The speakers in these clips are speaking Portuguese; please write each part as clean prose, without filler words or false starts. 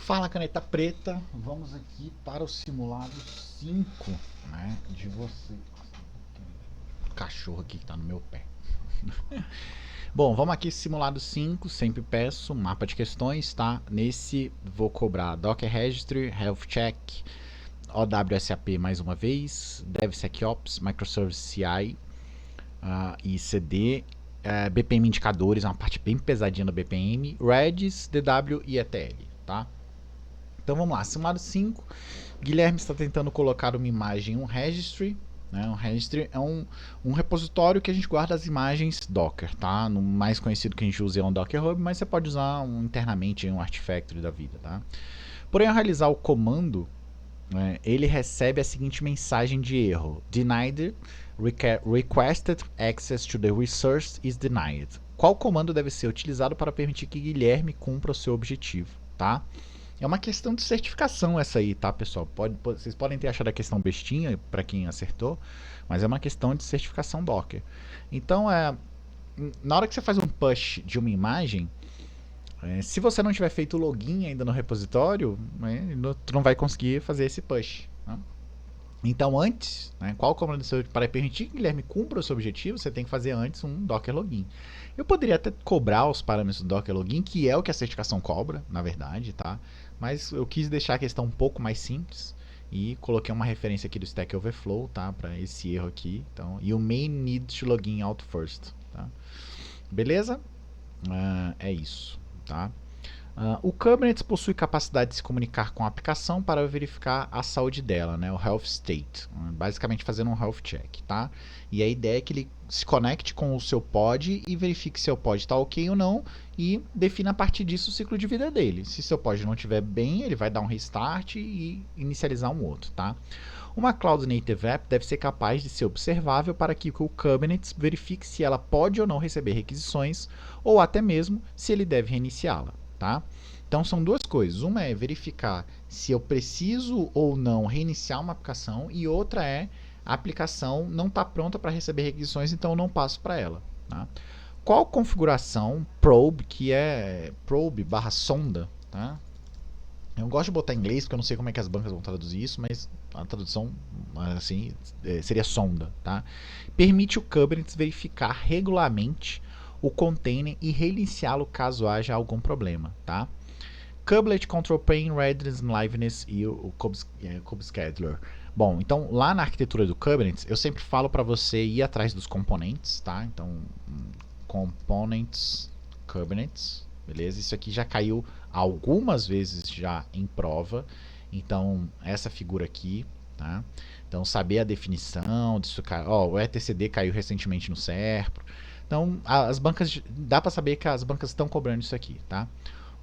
Fala, caneta preta, vamos aqui para o simulado 5, né, de você. Cachorro aqui que tá no meu pé. Bom, vamos aqui simulado 5, sempre peço, mapa de questões, tá? Nesse vou cobrar Docker Registry, Health Check, OWSAP mais uma vez, DevSecOps, Microservice CI e CD, BPM indicadores, uma parte bem pesadinha do BPM, Redis, DW e ETL, tá? Então vamos lá, simulado 5, Guilherme está tentando colocar uma imagem em um registry, né? Um registry é um repositório que a gente guarda as imagens Docker, tá? No mais conhecido que a gente usa é um Docker Hub, mas você pode usar internamente um Artifactory da vida, tá? Porém, ao realizar o comando, né, ele recebe a seguinte mensagem de erro: Denied, requested access to the resource is denied. Qual comando deve ser utilizado para permitir que Guilherme cumpra o seu objetivo, tá? É uma questão de certificação essa aí, tá, pessoal? Vocês podem ter achado a questão bestinha para quem acertou, mas é uma questão de certificação Docker. Então, na hora que você faz um push de uma imagem, se você não tiver feito o login ainda no repositório, tu não vai conseguir fazer esse push. Né? Então, antes, qual comando para permitir que o Guilherme cumpra o seu objetivo, você tem que fazer antes um Docker Login. Eu poderia até cobrar os parâmetros do Docker Login, que é o que a certificação cobra, na verdade, tá? Mas eu quis deixar a questão um pouco mais simples e coloquei uma referência aqui do Stack Overflow, tá? Para esse erro aqui. Então, e o main need to login out first, tá? Beleza? É isso, tá? O Kubernetes possui capacidade de se comunicar com a aplicação para verificar a saúde dela, né, o health state, basicamente fazendo um health check, tá? E a ideia é que ele se conecte com o seu pod e verifique se o pod está ok ou não e defina a partir disso o ciclo de vida dele. Se seu pod não estiver bem, ele vai dar um restart e inicializar um outro, tá? Uma Cloud Native App deve ser capaz de ser observável para que o Kubernetes verifique se ela pode ou não receber requisições ou até mesmo se ele deve reiniciá-la. Tá? Então são duas coisas. Uma é verificar se eu preciso ou não reiniciar uma aplicação e outra é a aplicação não está pronta para receber requisições, então eu não passo para ela. Tá? Qual configuração probe, que é probe barra sonda, tá? Eu gosto de botar em inglês porque eu não sei como é que as bancas vão traduzir isso, mas a tradução assim seria sonda, tá? Permite o Kubernetes verificar regularmente o container e reiniciá-lo caso haja algum problema, tá? Kubelet Control Plane, Readiness, Liveness e o Kubescheduler. Bom, então lá na arquitetura do Kubernetes, eu sempre falo para você ir atrás dos componentes, tá? Então, components, Kubernetes, beleza? Isso aqui já caiu algumas vezes já em prova, então essa figura aqui, tá? Então saber a definição disso, o etcd caiu recentemente no Serpro. Então, as bancas, dá para saber que as bancas estão cobrando isso aqui, tá?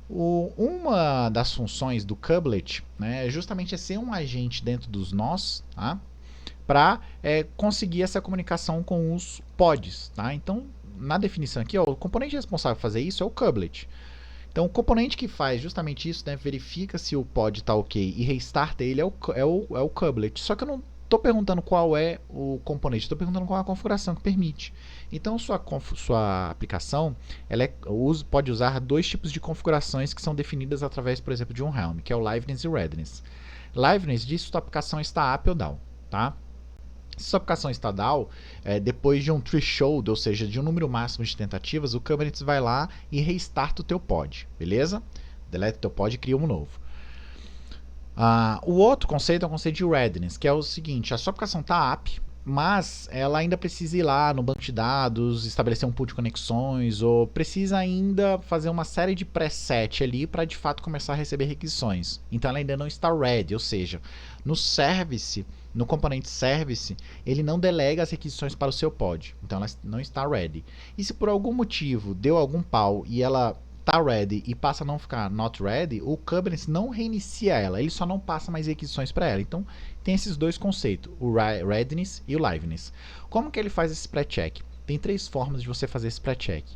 Uma das funções do Kubelet, né, é justamente ser um agente dentro dos nós, tá? Para conseguir essa comunicação com os pods, tá? Então, na definição aqui, o componente responsável por fazer isso é o Kubelet. Então, o componente que faz justamente isso, né, verifica se o pod está ok e restarta ele é o Kubelet. Só que eu não estou perguntando qual é o componente, estou perguntando qual é a configuração que permite. Então, sua aplicação ela pode usar dois tipos de configurações que são definidas através, por exemplo, de um Helm, que é o Liveness e o Readiness. Liveness diz se sua aplicação está up ou down, tá? Se sua aplicação está down, depois de um threshold, ou seja, de um número máximo de tentativas, o Kubernetes vai lá e restarta o teu pod, beleza? Deleta o teu pod e cria um novo. O outro conceito é o conceito de readiness, que é o seguinte: a sua aplicação está up, mas ela ainda precisa ir lá no banco de dados, estabelecer um pool de conexões, ou precisa ainda fazer uma série de preset ali para de fato começar a receber requisições. Então ela ainda não está ready, ou seja, no service, no componente service, ele não delega as requisições para o seu pod. Então ela não está ready. E se por algum motivo deu algum pau e ela está ready e passa a não ficar not ready, o Kubernetes não reinicia ela, ele só não passa mais requisições para ela. Então tem esses dois conceitos, o readiness e o liveness. Como que ele faz esse pré-check? Tem três formas de você fazer esse pré-check.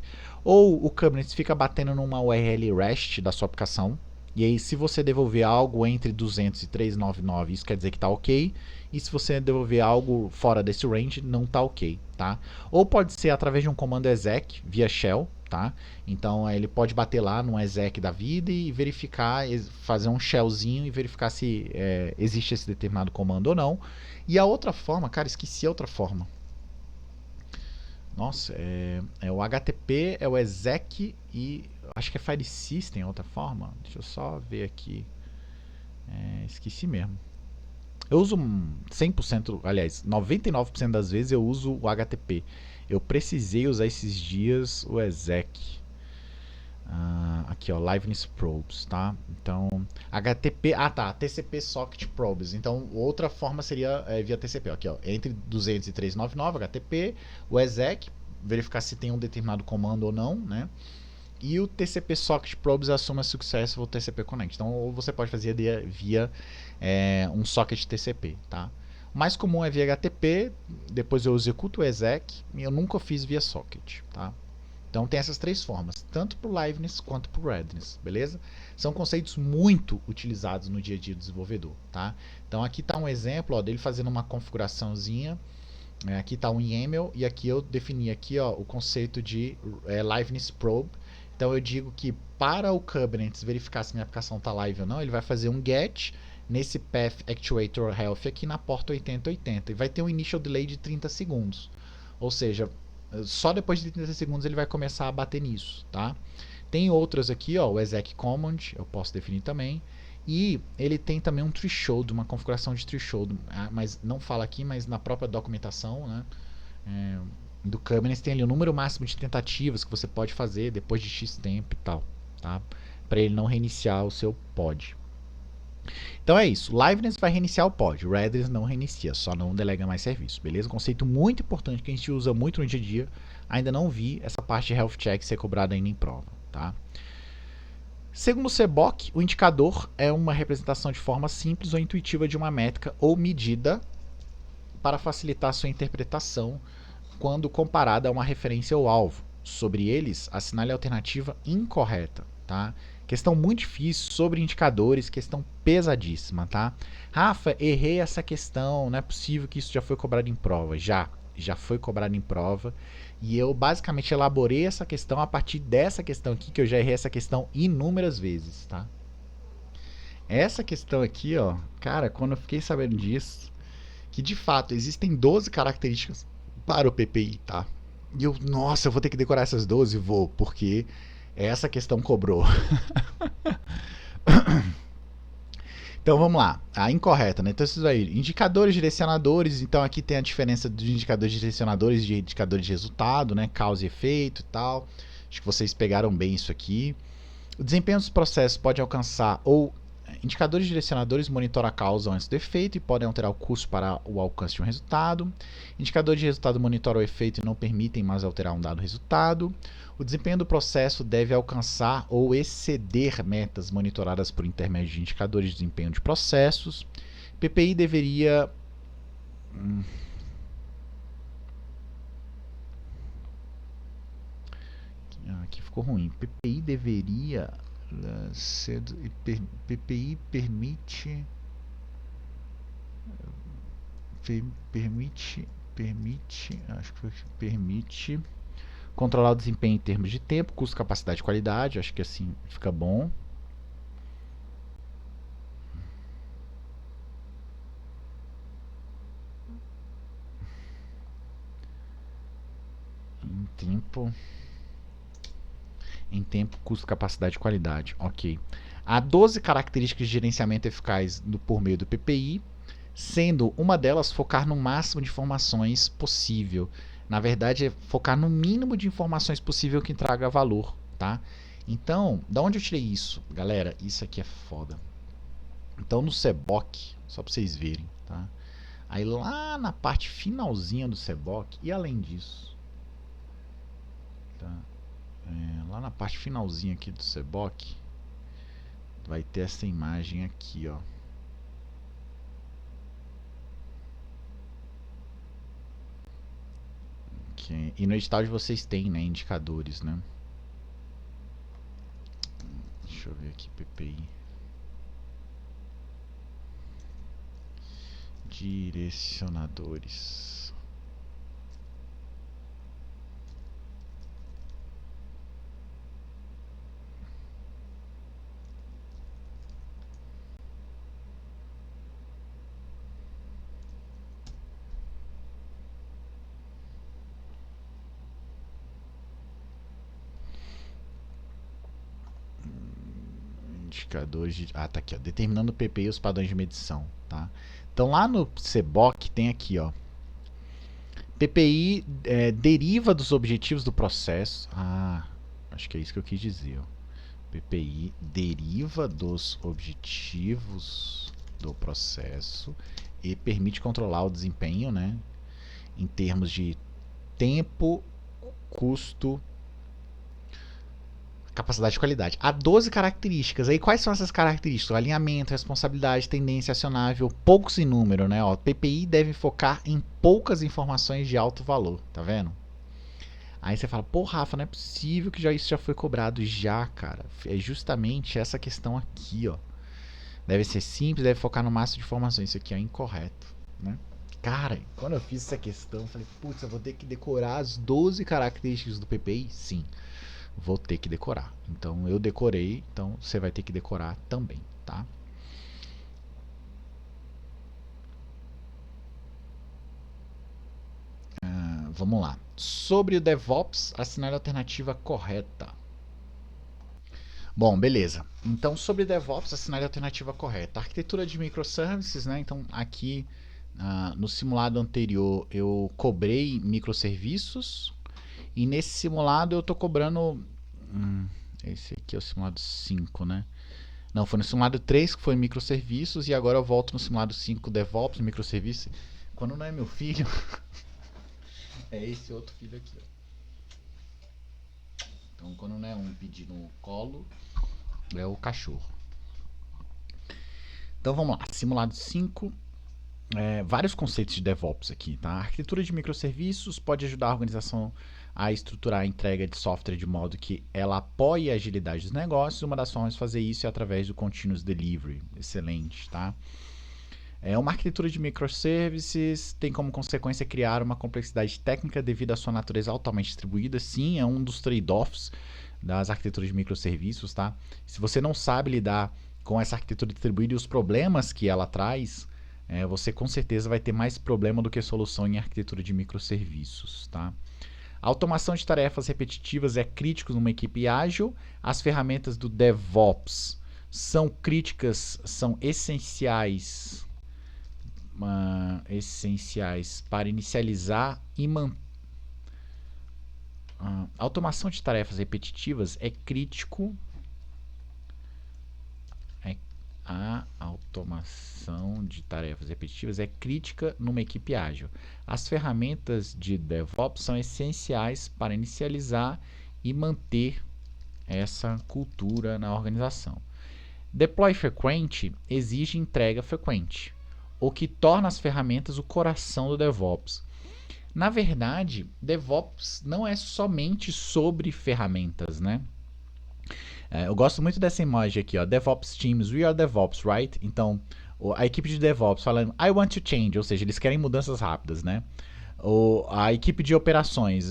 Ou o Kubernetes fica batendo numa URL REST da sua aplicação, E aí, se você devolver algo entre 200 e 399, isso quer dizer que está ok. E se você devolver algo fora desse range, não está ok, tá? Ou pode ser através de um comando exec via shell, tá? Então ele pode bater lá no exec da vida e verificar, fazer um shellzinho e verificar se existe esse determinado comando ou não. E a outra forma, cara, esqueci a outra forma. Nossa, é o HTTP, é o exec e acho que é file system, outra forma. Deixa eu só ver aqui. Esqueci mesmo. Eu uso 100%, aliás, 99% das vezes eu uso o HTTP. Eu precisei usar esses dias o exec. Aqui ó, Liveness Probes, tá? Então, HTTP, TCP Socket Probes. Então, outra forma seria via TCP, aqui ó, entre 200 e 399, HTTP, o exec, verificar se tem um determinado comando ou não, né? E o TCP Socket Probes assume a Successful TCP Connect. Então, ou você pode fazer via um socket TCP, tá? O mais comum é via HTTP, depois eu executo o exec, e eu nunca fiz via socket, tá? Então tem essas três formas, tanto para o liveness quanto para o readiness, beleza? São conceitos muito utilizados no dia a dia do desenvolvedor, tá? Então aqui está um exemplo ó, dele fazendo uma configuraçãozinha, aqui está um YAML e aqui eu defini aqui ó, o conceito de liveness probe. Então eu digo que para o Kubernetes verificar se minha aplicação está live ou não, ele vai fazer um get nesse path actuator health aqui na porta 8080 e vai ter um initial delay de 30 segundos. Ou seja, só depois de 30 segundos ele vai começar a bater nisso, tá? Tem outras aqui, ó, o exec command, eu posso definir também. E ele tem também um threshold, uma configuração de threshold, mas não fala aqui, mas na própria documentação, né, do Kubernetes tem ali o número máximo de tentativas que você pode fazer depois de X tempo e tal, tá? Para ele não reiniciar o seu pod. Então é isso, Liveness vai reiniciar o pod, o Redis não reinicia, só não delega mais serviço, beleza? Conceito muito importante que a gente usa muito no dia a dia, ainda não vi essa parte de health check ser cobrada ainda em prova, tá? Segundo o CBOC, o indicador é uma representação de forma simples ou intuitiva de uma métrica ou medida para facilitar sua interpretação quando comparada a uma referência ou alvo. Sobre eles, assinale a alternativa incorreta, tá? Questão muito difícil sobre indicadores, questão pesadíssima, tá? Rafa, errei essa questão, não é possível que isso já foi cobrado em prova. Já foi cobrado em prova. E eu basicamente elaborei essa questão a partir dessa questão aqui, que eu já errei essa questão inúmeras vezes, tá? Essa questão aqui, ó, cara, quando eu fiquei sabendo disso, que de fato existem 12 características para o PPI, tá? E eu, nossa, eu vou ter que decorar essas 12? Vou, porque essa questão cobrou. Então vamos lá, a incorreta, né? Então isso aí, indicadores direcionadores, então aqui tem a diferença de indicadores direcionadores e de indicadores de resultado, né? Causa e efeito e tal. Acho que vocês pegaram bem isso aqui. O desempenho dos processos pode alcançar ou indicadores direcionadores monitoram a causa antes do efeito e podem alterar o curso para o alcance de um resultado. Indicadores de resultado monitoram o efeito e não permitem mais alterar um dado resultado. O desempenho do processo deve alcançar ou exceder metas monitoradas por intermédio de indicadores de desempenho de processos. PPI deveria... Aqui ficou ruim. PPI deveria... PPI permite acho que permite controlar o desempenho em termos de tempo, custo, capacidade e qualidade. Acho que assim fica bom. Em tempo, custo, capacidade e qualidade. Ok. Há 12 características de gerenciamento eficaz por meio do PPI, sendo uma delas focar no máximo de informações possível. Na verdade, é focar no mínimo de informações possível que traga valor, tá? Então, da onde eu tirei isso? Galera, isso aqui é foda. Então, no CBOC, só para vocês verem, tá? Aí lá na parte finalzinha do CBOC, e além disso, tá? Lá na parte finalzinha aqui do CBOC, vai ter essa imagem aqui, ó. E no edital de vocês tem, né, indicadores, né? Deixa eu ver aqui, PPI. direcionadores. Indicadores de... Ah, tá aqui, ó. Determinando o PPI e os padrões de medição, tá? Então lá no CBOC tem aqui, ó. PPI deriva dos objetivos do processo. Ah, acho que é isso que eu quis dizer, ó. PPI deriva dos objetivos do processo e permite controlar o desempenho, né? Em termos de tempo, custo, capacidade e qualidade. Há 12 características. Aí quais são essas características? Alinhamento, responsabilidade, tendência acionável, poucos em número, né? Ó, PPI deve focar em poucas informações de alto valor, tá vendo? Aí você fala, pô, Rafa, não é possível que isso já foi cobrado já, cara. É justamente essa questão aqui, ó. Deve ser simples, deve focar no máximo de informações. Isso aqui é incorreto, né? Cara, quando eu fiz essa questão, eu falei, putz, eu vou ter que decorar as 12 características do PPI? Sim. Vou ter que decorar. Então eu decorei, então você vai ter que decorar também, tá? Vamos lá. Sobre o DevOps, assinale a alternativa correta. Bom, beleza. Então sobre DevOps, assinale a alternativa correta. Arquitetura de microservices, né? Então aqui no simulado anterior eu cobrei microserviços e nesse simulado eu estou cobrando esse aqui é o simulado 5, né? Não, foi no simulado 3 que foi microserviços e agora eu volto no simulado 5 DevOps, microserviços. Quando não é meu filho, é esse outro filho aqui. Ó. Então quando não é um pedindo no colo, é o cachorro. Então vamos lá, simulado 5. Vários conceitos de DevOps aqui, tá? A arquitetura de microserviços pode ajudar a organização a estruturar a entrega de software de modo que ela apoie a agilidade dos negócios. Uma das formas de fazer isso é através do Continuous Delivery. Excelente, tá? Uma arquitetura de microservices tem como consequência criar uma complexidade técnica devido à sua natureza altamente distribuída. Sim, é um dos trade-offs das arquiteturas de microserviços, tá? Se você não sabe lidar com essa arquitetura distribuída e os problemas que ela traz, você com certeza vai ter mais problema do que solução em arquitetura de microserviços, tá? A automação de tarefas repetitivas é crítico numa equipe ágil. As ferramentas do DevOps são críticas, são essenciais para inicializar e manter. Automação de tarefas repetitivas é crítico. A automação de tarefas repetitivas é crítica numa equipe ágil. As ferramentas de DevOps são essenciais para inicializar e manter essa cultura na organização. Deploy frequente exige entrega frequente, o que torna as ferramentas o coração do DevOps. Na verdade, DevOps não é somente sobre ferramentas, né? Eu gosto muito dessa imagem aqui, ó, DevOps Teams, we are DevOps, right? Então, a equipe de DevOps falando, I want to change, ou seja, eles querem mudanças rápidas, né? A equipe de operações,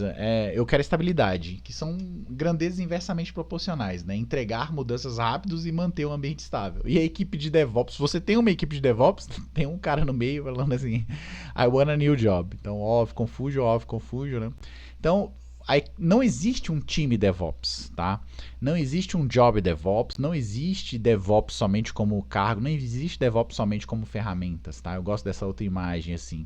eu quero estabilidade, que são grandezas inversamente proporcionais, né? Entregar mudanças rápidas e manter o ambiente estável. E a equipe de DevOps, você tem uma equipe de DevOps, tem um cara no meio falando assim, I want a new job. Então, off, confusion, né? Então, não existe um time DevOps, tá? Não existe um job DevOps, não existe DevOps somente como cargo, não existe DevOps somente como ferramentas, tá? Eu gosto dessa outra imagem assim.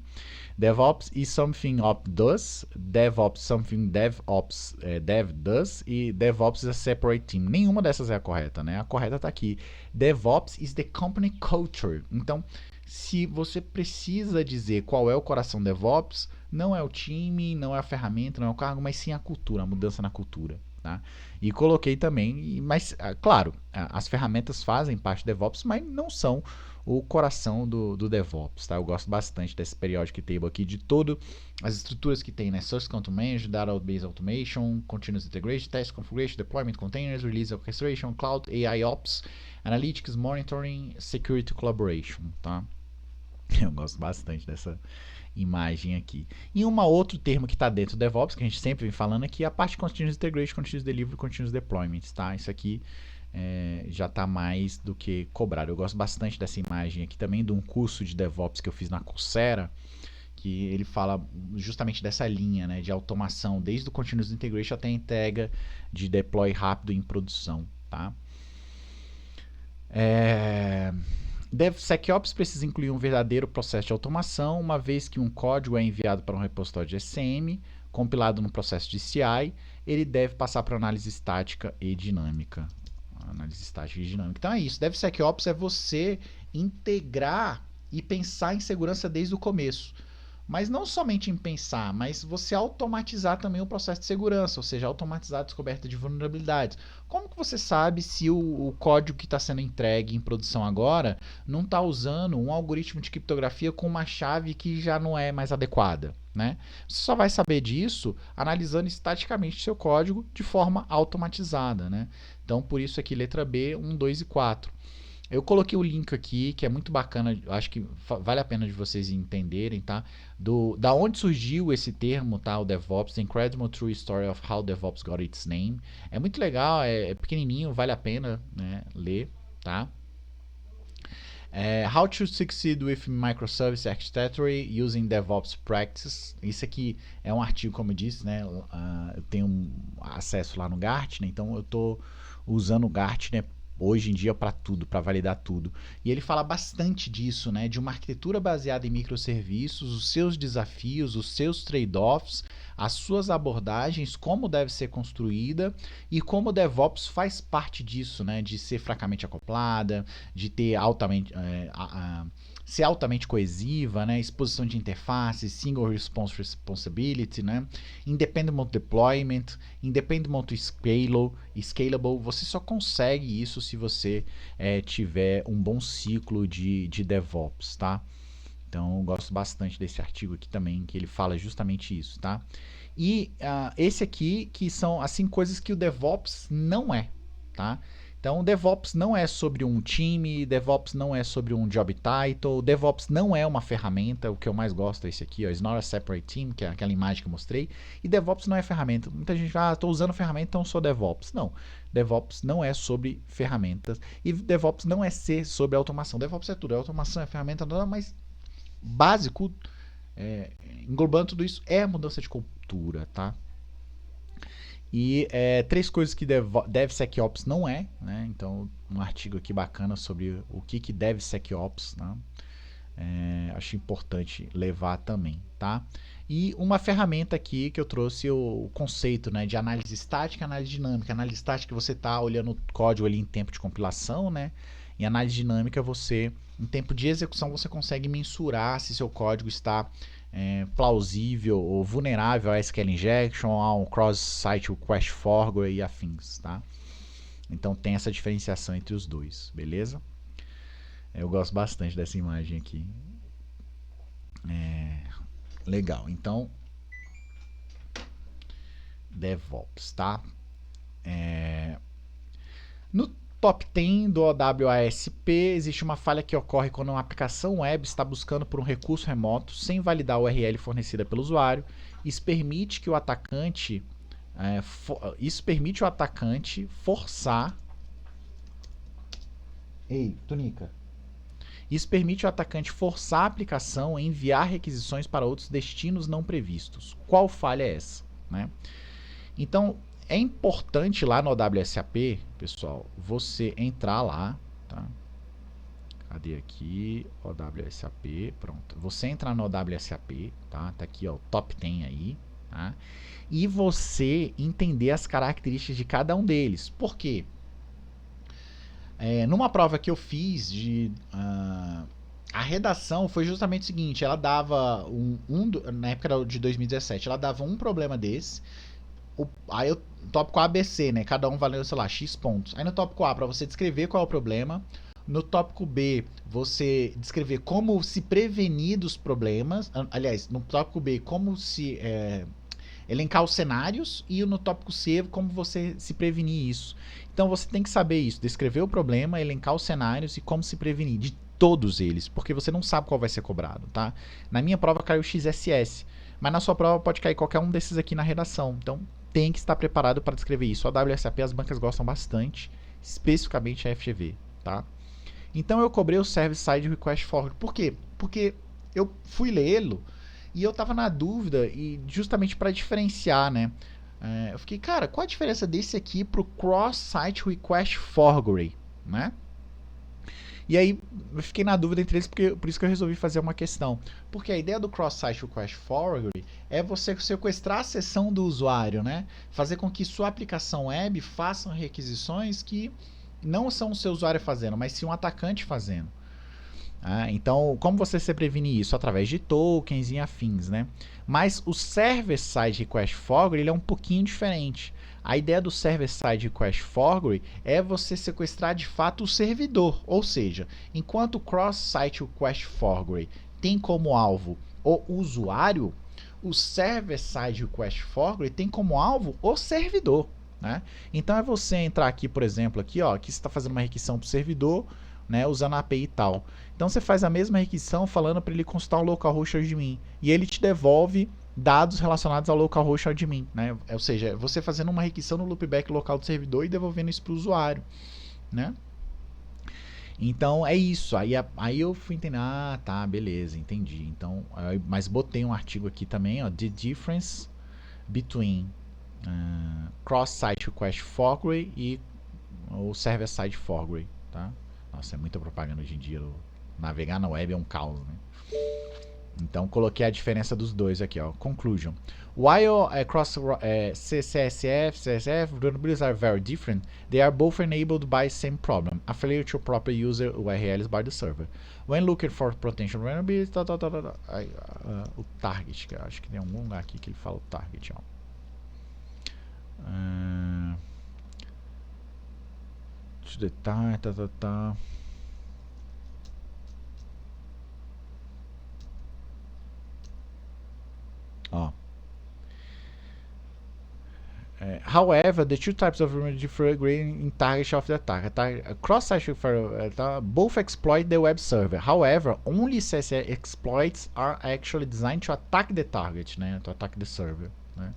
DevOps is something Ops does, DevOps something DevOps Dev does e DevOps is a separate team. Nenhuma dessas é a correta, né? A correta está aqui. DevOps is the company culture. Então, se você precisa dizer qual é o coração DevOps, não é o time, não é a ferramenta, não é o cargo, mas sim a cultura, a mudança na cultura. Tá? E coloquei também, mas claro, as ferramentas fazem parte do DevOps, mas não são o coração do DevOps. Tá? Eu gosto bastante desse periodic table aqui, de todas as estruturas que tem, né? Source Control Management, Database Automation, Continuous Integration, Test Configuration, Deployment Containers, Release Orchestration, Cloud, AI Ops, Analytics, Monitoring, Security Collaboration. Tá? Eu gosto bastante dessa imagem aqui. E um outro termo que está dentro do DevOps, que a gente sempre vem falando aqui, é a parte de Continuous Integration, Continuous Delivery, Continuous Deployment, tá? Isso aqui já está mais do que cobrado. Eu gosto bastante dessa imagem aqui também, de um curso de DevOps que eu fiz na Coursera, que ele fala justamente dessa linha, né, de automação, desde o Continuous Integration até a entrega de deploy rápido em produção, tá? DevSecOps precisa incluir um verdadeiro processo de automação, uma vez que um código é enviado para um repositório de SCM, compilado no processo de CI, ele deve passar para análise estática e dinâmica. Análise estática e dinâmica. Então é isso, DevSecOps é você integrar e pensar em segurança desde o começo. Mas não somente em pensar, mas você automatizar também o processo de segurança, ou seja, automatizar a descoberta de vulnerabilidades. Como que você sabe se o código que está sendo entregue em produção agora não está usando um algoritmo de criptografia com uma chave que já não é mais adequada, né? Você só vai saber disso analisando estaticamente seu código de forma automatizada, né? Então, por isso aqui, letra B, 1, 2 e 4. Eu coloquei o link aqui, que é muito bacana, acho que vale a pena de vocês entenderem, tá? Da onde surgiu esse termo, tá? O DevOps, The Incredible True Story of How DevOps Got Its Name. É muito legal, é pequenininho, vale a pena, né, ler, tá? How to Succeed with Microservice Architecture Using DevOps Practices. Isso aqui é um artigo, como eu disse, né? Eu tenho acesso lá no Gartner, então eu estou usando o Gartner hoje em dia para tudo, para validar tudo. E ele fala bastante disso, né, de uma arquitetura baseada em microserviços, os seus desafios, os seus trade-offs, as suas abordagens, como deve ser construída e como o DevOps faz parte disso, né, de ser fracamente acoplada, de ter ser altamente coesiva, né, exposição de interfaces, single response responsibility, né, independent deployment, independent scalable. Você só consegue isso se você tiver um bom ciclo de DevOps, tá? Então eu gosto bastante desse artigo aqui também, que ele fala justamente isso, tá? E esse aqui, que são assim coisas que o DevOps não é, tá? Então, DevOps não é sobre um time, DevOps não é sobre um job title, DevOps não é uma ferramenta, o que eu mais gosto é esse aqui, ó, It's not a separate team, que é aquela imagem que eu mostrei, e DevOps não é ferramenta. Muita gente fala, estou usando ferramenta, então sou DevOps. Não, DevOps não é sobre ferramentas, e DevOps não é ser sobre automação. DevOps é tudo, automação é ferramenta, mas básico, englobando tudo isso, é a mudança de cultura, tá? E três coisas que DevSecOps não é, né? Então, um artigo aqui bacana sobre o que DevSecOps, né? Acho importante levar também, tá? E uma ferramenta aqui que eu trouxe o conceito, né, de análise estática e análise dinâmica. Análise estática você está olhando o código ali em tempo de compilação, né? E análise dinâmica você, em tempo de execução, você consegue mensurar se seu código está plausível ou vulnerável a SQL injection, a um cross-site request forward e afins, tá? Então tem essa diferenciação entre os dois, beleza? Eu gosto bastante dessa imagem aqui. Legal, então DevOps, tá? No top 10 do OWASP, existe uma falha que ocorre quando uma aplicação web está buscando por um recurso remoto sem validar a URL fornecida pelo usuário. Isso permite que o atacante forçar. Ei, Tunica. Isso permite o atacante forçar a aplicação a enviar requisições para outros destinos não previstos. Qual falha é essa, né? Então, é importante lá no OWSAP, pessoal, você entrar lá, tá? Cadê aqui? OWSAP, pronto. Você entra no OWSAP, tá? Tá aqui, ó, top 10 aí, tá? E você entender as características de cada um deles. Por quê? Numa prova que eu fiz a redação foi justamente o seguinte, ela dava na época de 2017, ela dava um problema desse, aí o tópico A, B, C, né, cada um valendo, sei lá, X pontos. Aí no tópico A, para você descrever qual é o problema, no tópico B, você descrever como se prevenir dos problemas, aliás, no tópico B, como se elencar os cenários, e no tópico C, como você se prevenir isso. Então você tem que saber isso, descrever o problema, elencar os cenários e como se prevenir. De todos eles, porque você não sabe qual vai ser cobrado, tá? Na minha prova caiu XSS, mas na sua prova pode cair qualquer um desses aqui na redação. Então tem que estar preparado para descrever isso. A WSAP as bancas gostam bastante, especificamente a FGV, tá? Então eu cobrei o Service Side Request Forward. Por quê? Porque eu fui lê-lo e eu tava na dúvida, e justamente para diferenciar, né? Eu fiquei, cara, qual a diferença desse aqui pro Cross Site Request Forward, né? E aí eu fiquei na dúvida entre eles, por isso que eu resolvi fazer uma questão. Porque a ideia do Cross-Site Request Forward é você sequestrar a sessão do usuário, né? Fazer com que sua aplicação web faça requisições que não são o seu usuário fazendo, mas sim um atacante fazendo. Então, como você se previne isso? Através de tokens e afins, né? Mas o Server-Side Request Forward ele é um pouquinho diferente. A ideia do Server-Side Request Forward é você sequestrar de fato o servidor, ou seja, enquanto o Cross-Site Request Forward tem como alvo o usuário, o Server-Side Request Forward tem como alvo o servidor, né? Então é você entrar aqui, por exemplo, aqui, ó, que você está fazendo uma requisição para o servidor, né, usando a API e tal. Então você faz a mesma requisição falando para ele consultar o localhost admin e ele te devolve dados relacionados ao localhost admin, né? Ou seja, você fazendo uma requisição no loopback local do servidor e devolvendo isso para o usuário, né? Então é isso. Aí eu fui entender, tá, beleza, entendi. Então, mas botei um artigo aqui também, ó, the difference between cross-site request forward e o server-side forward, tá? Nossa, é muita propaganda hoje em dia. Navegar na web é um caos, né? Então coloquei a diferença dos dois aqui, ó. Conclusion. While cross CSF, CSF vulnerabilities are very different, they are both enabled by same problem: a failure to proper user URLs by the server. When looking for potential vulnerabilities, o target, que eu acho que tem algum lugar aqui que ele fala o target, ó. Detalhe, ó. However, the two types of vulnerability differ greatly in target of the attack. Cross-site both exploit the web server. However, only CSS exploits are actually designed to attack the target, né? To attack the server, né?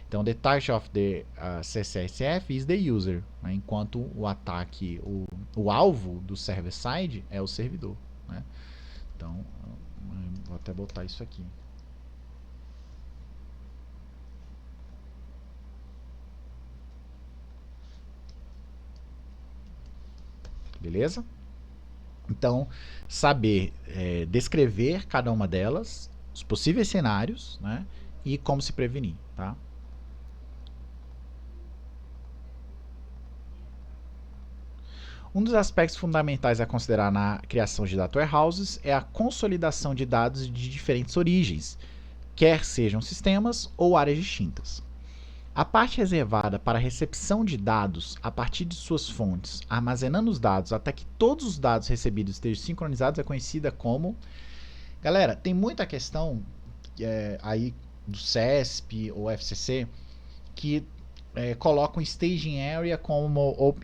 Então, the target of the CSSF is the user, né? Enquanto o ataque, o alvo do server-side é o servidor, né? Então, vou até botar isso aqui. Beleza? Então, saber descrever cada uma delas, os possíveis cenários, né? E como se prevenir, tá? Um dos aspectos fundamentais a considerar na criação de data warehouses é a consolidação de dados de diferentes origens, quer sejam sistemas ou áreas distintas. A parte reservada para a recepção de dados a partir de suas fontes, armazenando os dados até que todos os dados recebidos estejam sincronizados, é conhecida como... Galera, tem muita questão aí do CESP ou FCC que colocam Staging Area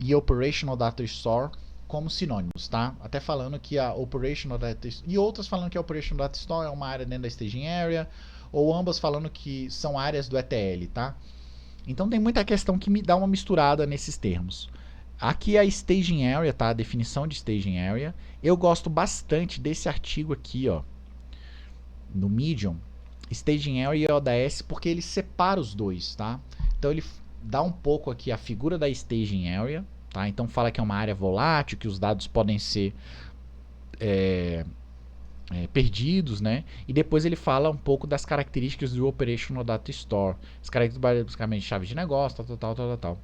e Operational Data Store como sinônimos, tá? Até falando que a Operational Data e outras falando que a Operational Data Store é uma área dentro da Staging Area, ou ambas falando que são áreas do ETL, tá? Então tem muita questão que me dá uma misturada nesses termos. Aqui é a Staging Area, tá? A definição de Staging Area. Eu gosto bastante desse artigo aqui, ó, no Medium, Staging Area e ODS, porque ele separa os dois, tá? Então ele dá um pouco aqui a figura da Staging Area, tá? Então fala que é uma área volátil, que os dados podem ser perdidos, né? E depois ele fala um pouco das características do Operational Data Store. As características basicamente chave de negócio, tal.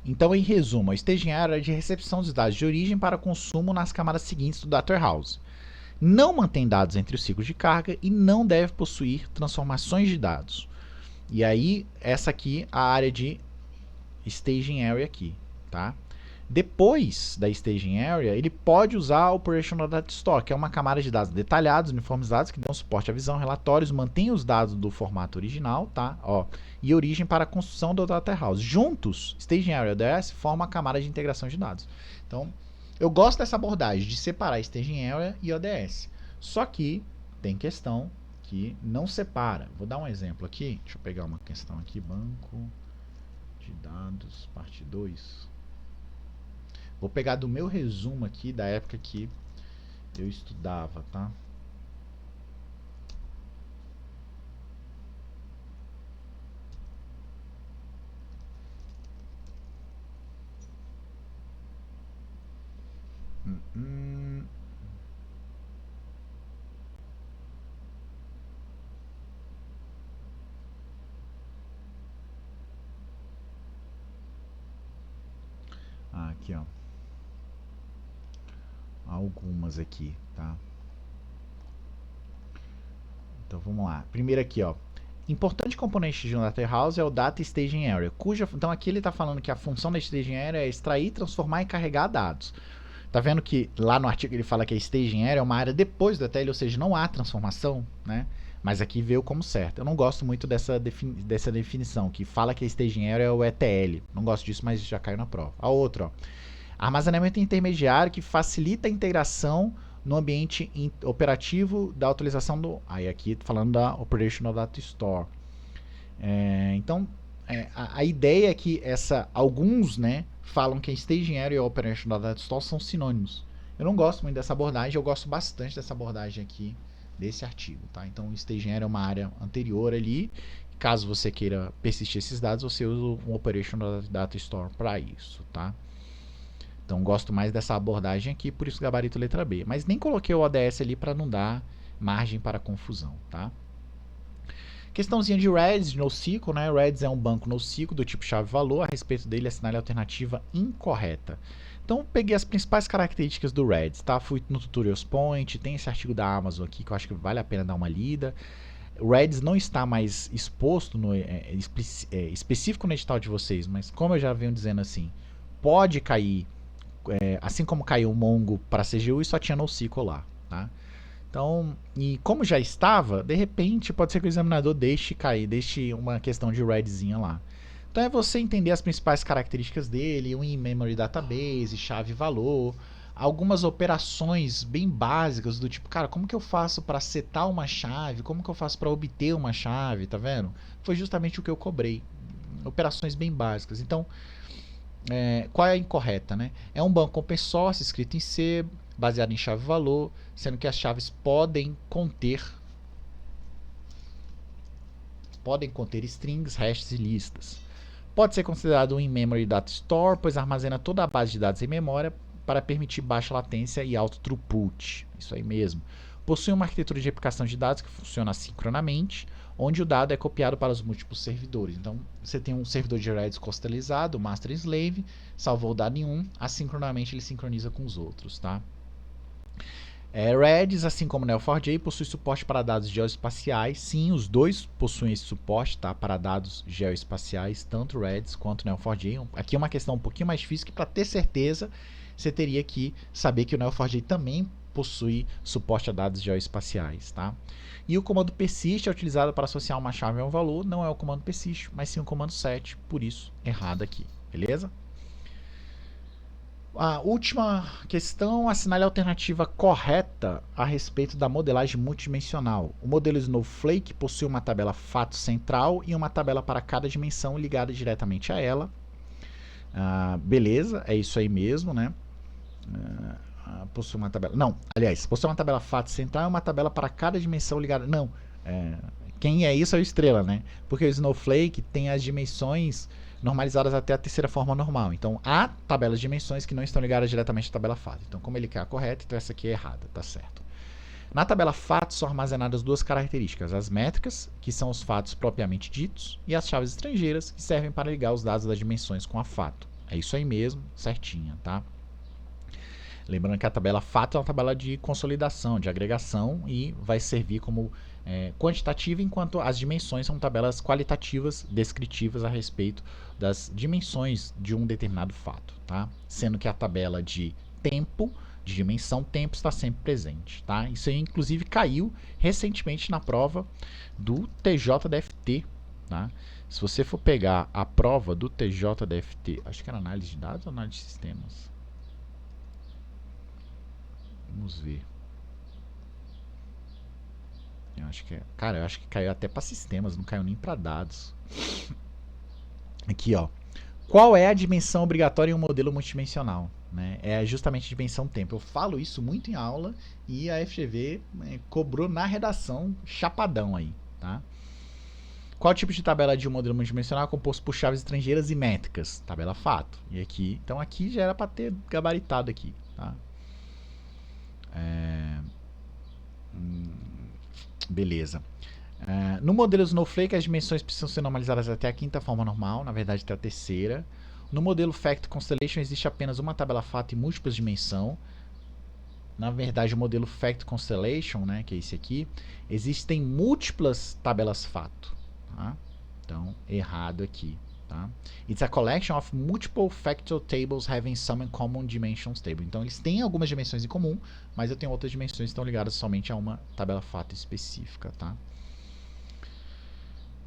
Então, em resumo, a Staging Area é de recepção dos dados de origem para consumo nas camadas seguintes do Data Warehouse. Não mantém dados entre os ciclos de carga e não deve possuir transformações de dados. E aí, essa aqui a área de Staging Area aqui, tá? Depois da Staging Area, ele pode usar o Operational Data Store, que é uma camada de dados detalhados, uniformizados, que dão suporte à visão, relatórios, mantém os dados do formato original, tá? Ó, e origem para a construção do Data Warehouse. Juntos, Staging Area e ODS formam a camada de integração de dados. Então, Eu gosto dessa abordagem de separar Staging Area e ODS. Só que tem questão que não separa. Vou dar um exemplo aqui. Deixa eu pegar uma questão aqui. Banco de dados, parte 2. Vou pegar do meu resumo aqui da época que eu estudava, tá? Aqui, ó. Algumas aqui, tá? Então vamos lá. Primeiro aqui, ó. Importante componente de um data warehouse é o data staging area, então aqui ele está falando que a função da staging area é extrair, transformar e carregar dados. Tá vendo que lá no artigo ele fala que a staging area é uma área depois do ETL, ou seja, não há transformação, né? Mas aqui veio como certo. Eu não gosto muito dessa definição, que fala que a staging area é o ETL. Não gosto disso, mas já caiu na prova. A outra, ó. Armazenamento intermediário que facilita a integração no ambiente operativo da utilização do... Aí aqui falando da Operational Data Store. Então, a ideia é que alguns, né, falam que a Staging Area e a Operational Data Store são sinônimos. Eu não gosto muito dessa abordagem, eu gosto bastante dessa abordagem aqui, desse artigo, tá? Então, o Staging Area é uma área anterior ali. Caso você queira persistir esses dados, você usa um Operational Data Store para isso, tá? Então, gosto mais dessa abordagem aqui, por isso gabarito letra B. Mas nem coloquei o ODS ali para não dar margem para confusão, tá? Questãozinha de Redis, de NoSQL, né? Redis é um banco NoSQL do tipo chave-valor. A respeito dele, assinale a alternativa incorreta. Então, peguei as principais características do Redis, tá? Fui no Tutorials Point, tem esse artigo da Amazon aqui que eu acho que vale a pena dar uma lida. O Redis não está mais exposto, específico no edital de vocês, mas como eu já venho dizendo assim, pode cair, assim como caiu o Mongo para CGU e só tinha NoSQL lá, tá? Então, e como já estava, de repente pode ser que o examinador deixe cair, deixe uma questão de Redzinha lá. Então é você entender as principais características dele, um in-memory database, chave-valor, algumas operações bem básicas do tipo, cara, como que eu faço para setar uma chave, como que eu faço para obter uma chave, tá vendo? Foi justamente o que eu cobrei. Operações bem básicas. Então, qual é a incorreta, né? É um banco open source, escrito em C, baseado em chave-valor, sendo que as chaves podem conter strings, hashes e listas. Pode ser considerado um in-memory data store, pois armazena toda a base de dados em memória para permitir baixa latência e alto throughput. Isso aí mesmo. Possui uma arquitetura de replicação de dados que funciona assincronamente, onde o dado é copiado para os múltiplos servidores. Então, você tem um servidor de Redis customizado, master e slave, salvou o dado em um, assincronamente ele sincroniza com os outros, tá? Redis, assim como Neo4j, possui suporte para dados geoespaciais. Sim, os dois possuem esse suporte, tá? Para dados geoespaciais, tanto Redis quanto Neo4j. Aqui é uma questão um pouquinho mais difícil, que para ter certeza, você teria que saber que o Neo4j também possui suporte a dados geoespaciais, tá? E o comando persist é utilizado para associar uma chave a um valor, não é o comando persist, mas sim o comando set, por isso errado aqui, beleza? A última questão, assinale a alternativa correta a respeito da modelagem multidimensional. O modelo Snowflake possui uma tabela fato central e uma tabela para cada dimensão ligada diretamente a ela. Beleza, é isso aí mesmo, né? Possui uma tabela... Não, aliás, possui uma tabela fato central e uma tabela para cada dimensão ligada... Não, quem é isso é o Estrela, né? Porque o Snowflake tem as dimensões normalizadas até a terceira forma normal. Então, há tabelas de dimensões que não estão ligadas diretamente à tabela fato. Então, como ele quer a correta, então essa aqui é errada, tá certo. Na tabela fato são armazenadas duas características, as métricas, que são os fatos propriamente ditos, e as chaves estrangeiras, que servem para ligar os dados das dimensões com a fato. É isso aí mesmo, certinha, tá? Lembrando que a tabela fato é uma tabela de consolidação, de agregação, e vai servir como quantitativa, enquanto as dimensões são tabelas qualitativas, descritivas a respeito das dimensões de um determinado fato, tá? Sendo que a tabela de tempo, de dimensão tempo, está sempre presente, tá? Isso aí, inclusive, caiu recentemente na prova do TJDFT, tá? Se você for pegar a prova do TJDFT, acho que era análise de dados ou análise de sistemas? Vamos ver. Eu acho que cara, eu acho que caiu até para sistemas, não caiu nem para dados. Aqui, ó. Qual é a dimensão obrigatória em um modelo multidimensional? Né? É justamente a dimensão tempo. Eu falo isso muito em aula e a FGV cobrou na redação chapadão aí, tá? Qual tipo de tabela de um modelo multidimensional é composto por chaves estrangeiras e métricas? Tabela fato. E aqui, então aqui já era para ter gabaritado aqui, tá? Beleza. No modelo Snowflake, as dimensões precisam ser normalizadas até a quinta forma normal, na verdade até a terceira. No modelo Fact Constellation existe apenas uma tabela fato e múltiplas dimensões. Na verdade, o modelo Fact Constellation, né, que é esse aqui, existem múltiplas tabelas fato. Tá? Então, errado aqui. Tá? It's a collection of multiple factor tables having some common dimensions table. Então, eles têm algumas dimensões em comum, mas eu tenho outras dimensões que estão ligadas somente a uma tabela fato específica. Tá?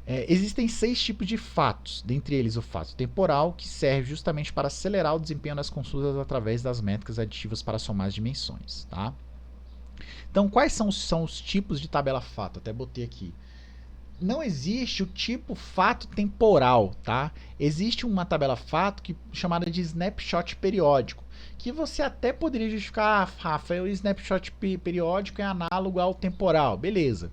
Existem 6 tipos de fatos, dentre eles o fato temporal, que serve justamente para acelerar o desempenho das consultas através das métricas aditivas para somar as dimensões. Tá? Então, quais são os tipos de tabela fato? Até botei aqui. Não existe o tipo fato temporal, tá? Existe uma tabela fato chamada de snapshot periódico, que você até poderia justificar, Rafa, o snapshot periódico é análogo ao temporal, beleza.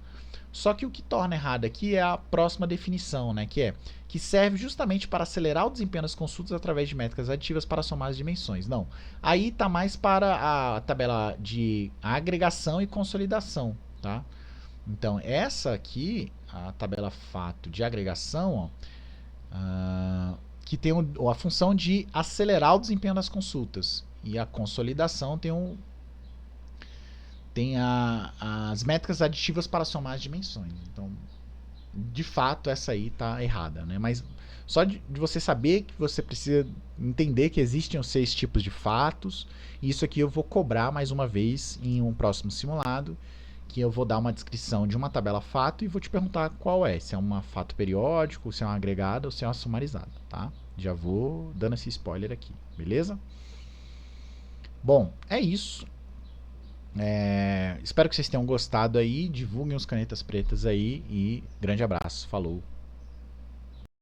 Só que o que torna errado aqui é a próxima definição, né? Que serve justamente para acelerar o desempenho das consultas através de métricas aditivas para somar as dimensões. Não. Aí está mais para a tabela de agregação e consolidação, tá? Então, essa aqui, a tabela fato de agregação, ó, que tem a função de acelerar o desempenho das consultas. E a consolidação tem as métricas aditivas para somar as dimensões. Então, de fato, essa aí está errada. Né? Mas só de você saber que você precisa entender que existem os 6 tipos de fatos. E isso aqui eu vou cobrar mais uma vez em um próximo simulado, que eu vou dar uma descrição de uma tabela fato e vou te perguntar qual é. Se é um fato periódico, se é uma agregada ou se é uma sumarizada. Tá? Já vou dando esse spoiler aqui. Beleza? Bom, é isso. Espero que vocês tenham gostado aí. Divulguem os canetas pretas aí e grande abraço. Falou!